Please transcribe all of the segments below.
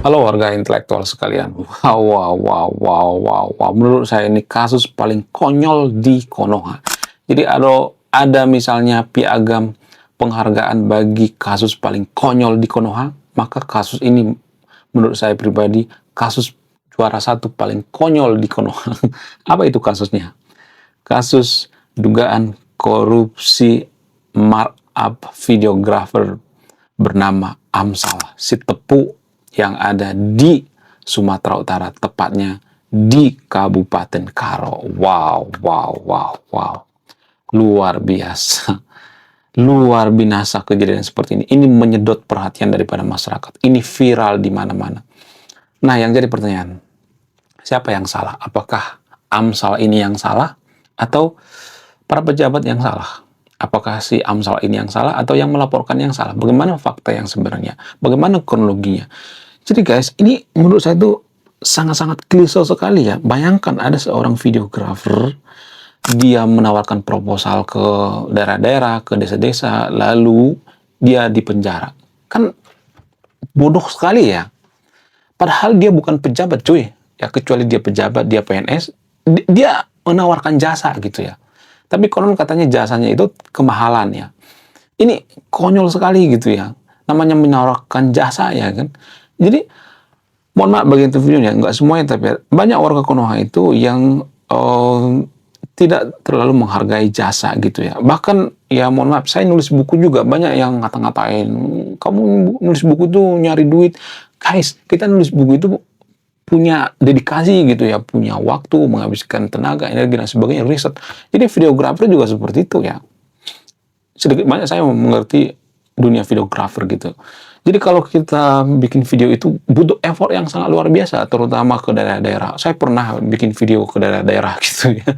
Halo warga intelektual sekalian. Wow, wow, wow, wow, wow, wow. Menurut saya ini kasus paling konyol di Konoha. Jadi ada misalnya piagam penghargaan bagi kasus paling konyol di Konoha, maka kasus ini menurut saya pribadi kasus juara satu paling konyol di Konoha. Apa itu kasusnya? Kasus dugaan korupsi markup videographer bernama Amsal Sitepu yang ada di Sumatera Utara, tepatnya di Kabupaten Karo. Wow, wow, wow, wow. Luar biasa. Luar biasa kejadian seperti ini. Ini menyedot perhatian daripada masyarakat. Ini viral di mana-mana. Nah, yang jadi pertanyaan, siapa yang salah? Apakah Amsal ini yang salah? Atau para pejabat yang salah? Apakah si Amsal ini yang salah atau yang melaporkan yang salah? Bagaimana fakta yang sebenarnya? Bagaimana kronologinya? Jadi guys, ini menurut saya itu sangat-sangat klise sekali ya. Bayangkan ada seorang videographer, dia menawarkan proposal ke daerah-daerah, ke desa-desa, lalu dia dipenjara. Kan bodoh sekali ya. Padahal dia bukan pejabat cuy. Ya kecuali dia pejabat, dia PNS, dia menawarkan jasa gitu ya. Tapi konon katanya jasanya itu kemahalan ya. Ini konyol sekali gitu ya. Namanya menawarkan jasa ya kan. Jadi mohon maaf bagi itu videonya, nggak semuanya tapi banyak warga Konoha itu yang tidak terlalu menghargai jasa gitu ya. Bahkan ya mohon maaf, saya nulis buku juga banyak yang ngata-ngatain, kamu nulis buku tuh nyari duit. Guys, kita nulis buku itu punya dedikasi gitu ya, punya waktu, menghabiskan tenaga, energi dan sebagainya, riset. Jadi videografer juga seperti itu ya. Sedikit banyak saya mengerti dunia videografer gitu. Jadi kalau kita bikin video itu butuh effort yang sangat luar biasa, terutama ke daerah-daerah. Saya pernah bikin video ke daerah-daerah gitu ya.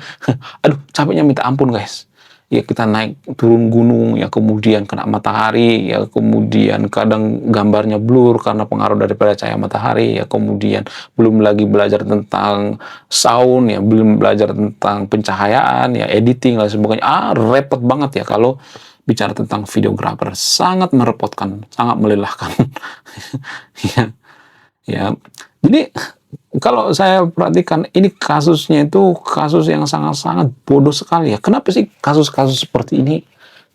Aduh, capeknya minta ampun guys. Ya kita naik turun gunung, ya kemudian kena matahari, ya kemudian kadang gambarnya blur karena pengaruh daripada cahaya matahari, ya kemudian belum lagi belajar tentang sound, ya belum belajar tentang pencahayaan, ya editing dan sebagainya. Repot banget ya kalau bicara tentang videografer, sangat merepotkan, sangat melelahkan. ya, ya. Jadi kalau saya perhatikan ini kasusnya itu kasus yang sangat-sangat bodoh sekali ya. Kenapa sih kasus-kasus seperti ini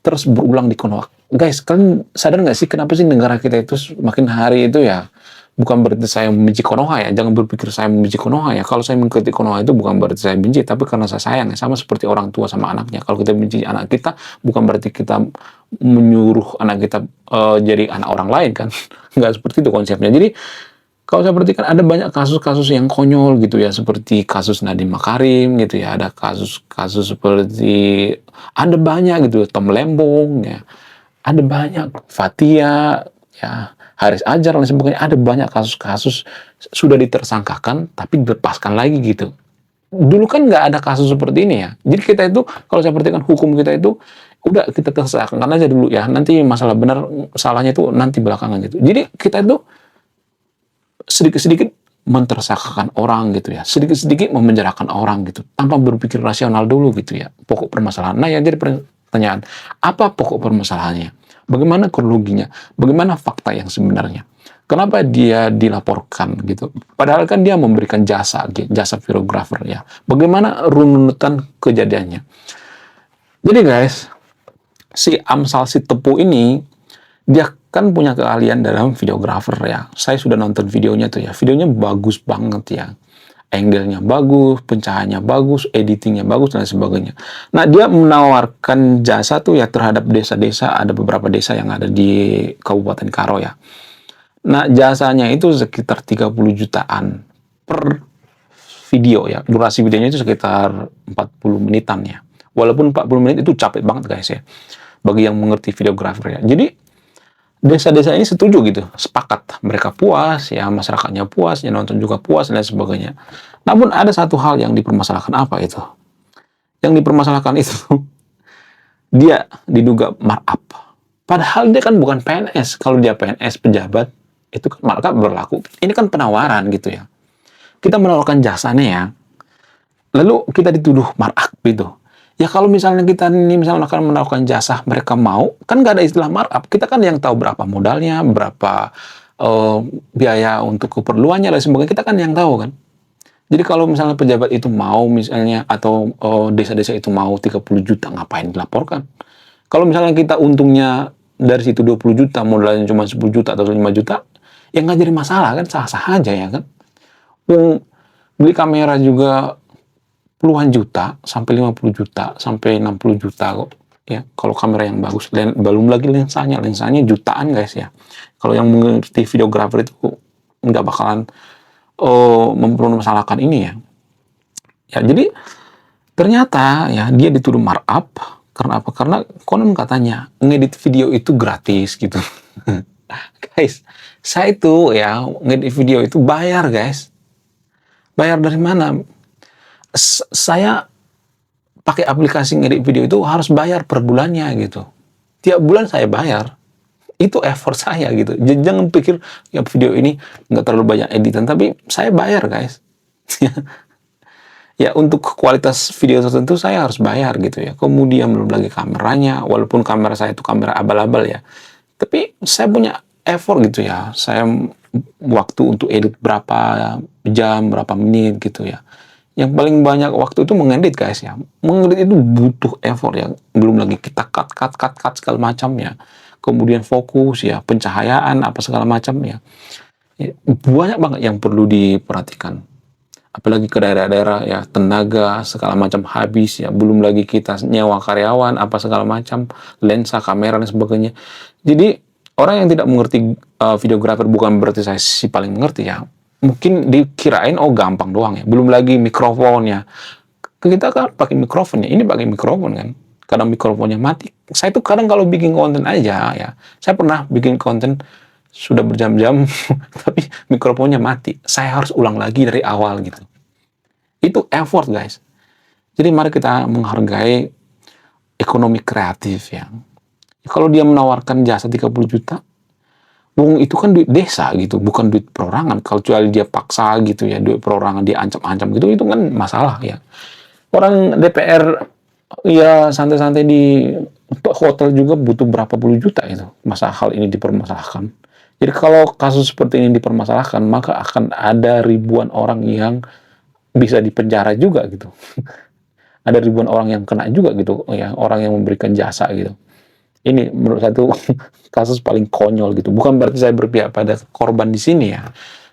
terus berulang di Konoha? Guys, kalian sadar nggak sih kenapa sih negara kita itu makin hari itu ya, bukan berarti saya membenci Konoha ya, jangan berpikir saya membenci Konoha ya. Kalau saya mengkritik Konoha itu bukan berarti saya benci, tapi karena saya sayang ya, sama seperti orang tua sama anaknya. Kalau kita benci anak kita, bukan berarti kita menyuruh anak kita jadi anak orang lain kan. Nggak seperti itu konsepnya. Jadi kalau saya perhatikan ada banyak kasus-kasus yang konyol gitu ya, seperti kasus Nadiem Makarim gitu ya, ada kasus-kasus seperti, ada banyak gitu, Tom Lembong ya, ada banyak Fathia ya, Haris Ajar dan sebagainya, ada banyak kasus-kasus sudah ditersangkakan tapi dilepaskan lagi gitu. Dulu kan nggak ada kasus seperti ini ya. Jadi kita itu kalau saya perhatikan hukum kita itu udah kita tersangkakan aja dulu ya. Nanti masalah benar salahnya itu nanti belakangan gitu. Jadi kita itu sedikit-sedikit mentersangkakan orang gitu ya. Sedikit-sedikit memenjarakan orang gitu tanpa berpikir rasional dulu gitu ya. Pokok permasalahan. Nah, yang jadi pertanyaan, apa pokok permasalahannya? Bagaimana kronologinya? Bagaimana fakta yang sebenarnya? Kenapa dia dilaporkan gitu? Padahal kan dia memberikan jasa videographer ya. Bagaimana runutan kejadiannya? Jadi guys, si Amsal Sitepu ini dia kan punya keahlian dalam videographer ya. Saya sudah nonton videonya tuh ya. Videonya bagus banget ya. Angle-nya bagus, pencahayaannya bagus, editingnya bagus dan sebagainya. Nah, dia menawarkan jasa tuh ya terhadap desa-desa, ada beberapa desa yang ada di Kabupaten Karo ya. Nah, jasanya itu sekitar 30 jutaan per video ya. Durasi videonya itu sekitar 40 menitan ya. Walaupun 40 menit itu capek banget guys ya. Bagi yang mengerti videografer ya. Jadi, desa-desa ini setuju gitu, sepakat. Mereka puas, ya masyarakatnya puas, yang nonton juga puas, dan sebagainya. Namun ada satu hal yang dipermasalahkan, apa itu? Yang dipermasalahkan itu, dia diduga markup. Padahal dia kan bukan PNS. Kalau dia PNS, pejabat, itu kan markup berlaku. Ini kan penawaran gitu ya. Kita menawarkan jasanya ya, lalu kita dituduh markup gitu. Ya kalau misalnya kita ini misalnya akan menawarkan jasa, mereka mau, kan nggak ada istilah markup. Kita kan yang tahu berapa modalnya, berapa biaya untuk keperluannya dan sebagainya, kita kan yang tahu kan. Jadi kalau misalnya pejabat itu mau misalnya, atau desa-desa itu mau 30 juta, ngapain dilaporkan? Kalau misalnya kita untungnya dari situ 20 juta, modalnya cuma 10 juta atau 5 juta, ya nggak jadi masalah kan, sah-sah aja ya kan. Beli kamera juga puluhan juta, sampai 50 juta, sampai 60 juta kok. Ya, kalau kamera yang bagus, belum lagi lensanya jutaan guys ya. Kalau yang mengerti videografer itu nggak bakalan mempermasalahkan ini ya. Ya, jadi ternyata ya dia dituduh markup karena apa? Karena konon katanya ngedit video itu gratis gitu. Guys, saya itu ya ngedit video itu bayar guys. Bayar dari mana? Saya pakai aplikasi ngedit video itu harus bayar per bulannya gitu. Tiap bulan saya bayar. Itu effort saya gitu. Jangan pikir ya video ini nggak terlalu banyak editan, tapi saya bayar guys. Ya untuk kualitas video tertentu saya harus bayar gitu ya. Kemudian belum lagi kameranya, walaupun kamera saya itu kamera abal-abal ya. Tapi saya punya effort gitu ya. Saya waktu untuk edit berapa jam, berapa menit gitu ya. Yang paling banyak waktu itu mengedit guys ya. Mengedit itu butuh effort ya. Belum lagi kita cut segala macam ya. Kemudian fokus ya, pencahayaan apa segala macam ya. Banyak banget yang perlu diperhatikan. Apalagi ke daerah-daerah ya, tenaga segala macam habis ya. Belum lagi kita nyewa karyawan apa segala macam, lensa, kamera dan sebagainya. Jadi orang yang tidak mengerti videografer bukan berarti saya si paling mengerti ya. Mungkin dikirain oh gampang doang ya. Belum lagi mikrofonnya. Kita kan pakai mikrofonnya, ini pakai mikrofon kan. Kadang mikrofonnya mati. Saya tuh kadang kalau bikin konten aja ya. Saya pernah bikin konten sudah berjam-jam tapi mikrofonnya mati. Saya harus ulang lagi dari awal gitu. Itu effort guys. Jadi mari kita menghargai ekonomi kreatif ya. Kalau dia menawarkan jasa 30 juta, itu kan duit desa gitu, bukan duit perorangan. Kalau kecuali dia paksa gitu ya, duit perorangan dia ancam-ancam gitu, itu kan masalah ya. Orang DPR ya santai-santai di hotel juga butuh berapa puluh juta itu. Masa hal ini dipermasalahkan? Jadi kalau kasus seperti ini dipermasalahkan, maka akan ada ribuan orang yang bisa dipenjara juga gitu. Ada ribuan orang yang kena juga gitu, ya, orang yang memberikan jasa gitu. Ini menurut saya itu kasus paling konyol gitu. Bukan berarti saya berpihak pada korban di sini ya.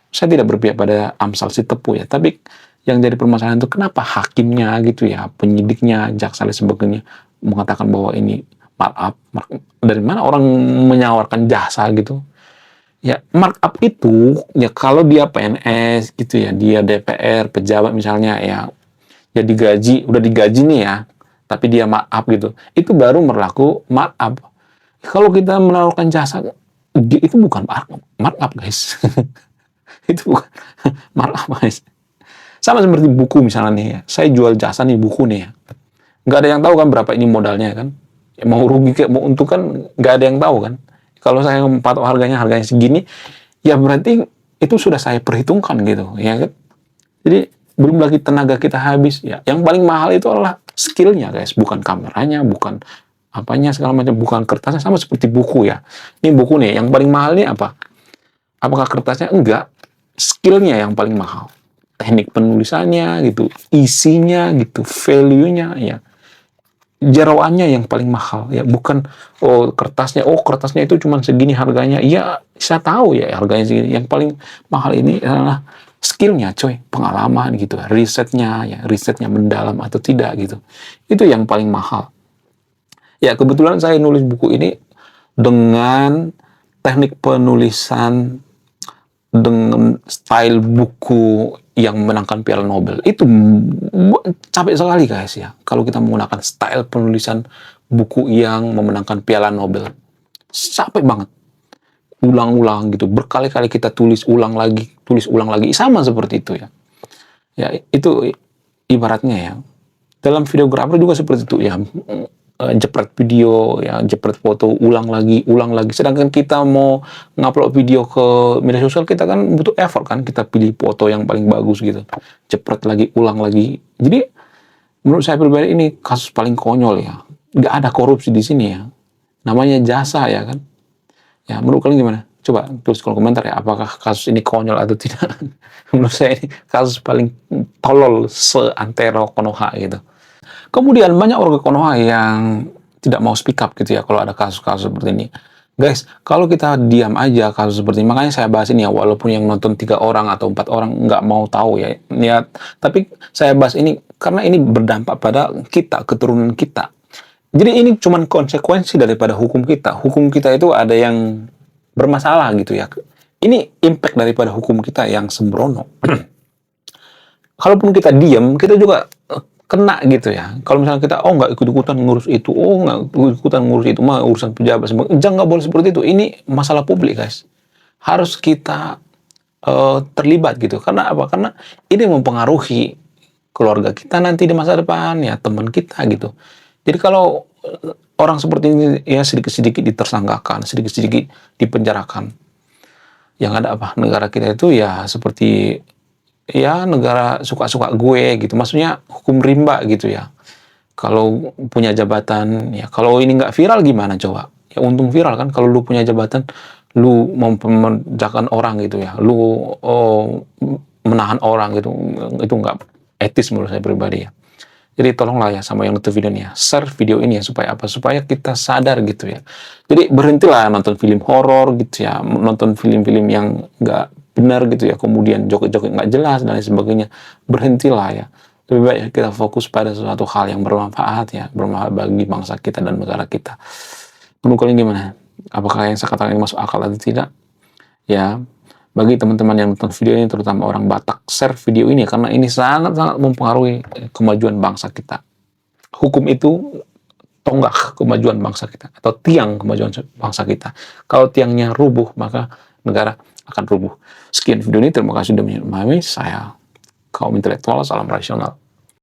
Saya tidak berpihak pada Amsal si Tepu ya. Tapi yang jadi permasalahan itu kenapa hakimnya gitu ya, penyidiknya, jaksa dan sebagainya mengatakan bahwa ini markup. Dari mana orang menyawarkan jasa gitu? Ya markup itu ya kalau dia PNS gitu ya, dia DPR, pejabat misalnya ya digaji, udah digaji nih ya, tapi dia markup gitu, itu baru berlaku markup. Kalau kita menawarkan jasa, itu bukan markup guys. Itu bukan markup guys. Sama seperti buku misalnya nih ya, saya jual jasa nih buku nih ya, nggak ada yang tahu kan berapa ini modalnya kan, ya, mau rugi kayak mau untung kan nggak ada yang tahu kan. Kalau saya patok harganya segini, ya berarti itu sudah saya perhitungkan gitu ya kan. Jadi belum lagi tenaga kita habis ya. Yang paling mahal itu adalah skillnya guys, bukan kameranya, bukan apanya segala macam, bukan kertasnya. Sama seperti buku ya. Ini buku nih, yang paling mahal ini apa? Apakah kertasnya? Enggak. Skillnya yang paling mahal. Teknik penulisannya gitu, isinya gitu, value-nya ya. Jerawannya yang paling mahal ya, bukan kertasnya itu cuma segini harganya. Iya, saya tahu ya harganya segini. Yang paling mahal ini adalah skillnya coy, pengalaman gitu, risetnya mendalam atau tidak gitu. Itu yang paling mahal. Ya kebetulan saya nulis buku ini dengan teknik penulisan, dengan style buku yang menangkan Piala Nobel. Itu capek sekali guys ya, kalau kita menggunakan style penulisan buku yang memenangkan Piala Nobel. Capek banget. Ulang-ulang gitu, berkali-kali kita tulis ulang lagi, sama seperti itu ya. Ya itu ibaratnya ya. Dalam videografer juga seperti itu ya. Jepret video ya, jepret foto, ulang lagi. Sedangkan kita mau ngupload video ke media sosial, kita kan butuh effort kan, kita pilih foto yang paling bagus gitu, jepret lagi, ulang lagi. Jadi menurut saya pribadi ini kasus paling konyol ya. Nggak ada korupsi di sini ya. Namanya jasa ya kan. Ya menurut kalian gimana? Coba tulis kolom komentar ya, apakah kasus ini konyol atau tidak. Menurut saya ini kasus paling tolol seantero Konoha gitu. Kemudian banyak warga Konoha yang tidak mau speak up gitu ya kalau ada kasus-kasus seperti ini. Guys, kalau kita diam aja kasus seperti ini, makanya saya bahas ini ya, walaupun yang nonton 3 orang atau 4 orang nggak mau tahu ya, tapi saya bahas ini karena ini berdampak pada kita, keturunan kita. Jadi ini cuma konsekuensi daripada hukum kita. Hukum kita itu ada yang bermasalah gitu ya. Ini impact daripada hukum kita yang sembrono. Kalaupun kita diam, kita juga kena gitu ya. Kalau misalnya kita nggak ikut-ikutan ngurus itu, nggak ikut-ikutan ngurus itu, mah urusan pejabat, jangan, nggak boleh seperti itu. Ini masalah publik, guys. Harus kita terlibat gitu. Karena apa? Karena ini mempengaruhi keluarga kita nanti di masa depan ya, teman kita gitu. Jadi kalau orang seperti ini ya sedikit-sedikit ditersangkakan, sedikit-sedikit dipenjarakan, yang ada apa? Negara kita itu ya seperti ya negara suka-suka gue gitu. Maksudnya hukum rimba gitu ya. Kalau punya jabatan, ya kalau ini nggak viral gimana coba? Ya untung viral kan. Kalau lu punya jabatan, lu mempekerjakan orang gitu ya. Lu menahan orang gitu. Itu nggak etis menurut saya pribadi ya. Jadi tolonglah ya sama yang nonton video ini ya, share video ini ya supaya apa? Supaya kita sadar gitu ya. Jadi berhentilah nonton film horor gitu ya, nonton film-film yang nggak benar gitu ya, kemudian joget-joget nggak jelas dan lain sebagainya. Berhentilah ya. Lebih baik kita fokus pada sesuatu hal yang bermanfaat ya, bermanfaat bagi bangsa kita dan negara kita. Menurut kalian gimana? Apakah yang saya katakan ini masuk akal atau tidak? Ya, bagi teman-teman yang nonton video ini, terutama orang Batak, share video ini karena ini sangat-sangat mempengaruhi kemajuan bangsa kita. Hukum itu tonggak kemajuan bangsa kita atau tiang kemajuan bangsa kita. Kalau tiangnya rubuh, maka negara akan rubuh. Sekian video ini, terima kasih sudah memahami. Saya kaum intelektual, salam rasional.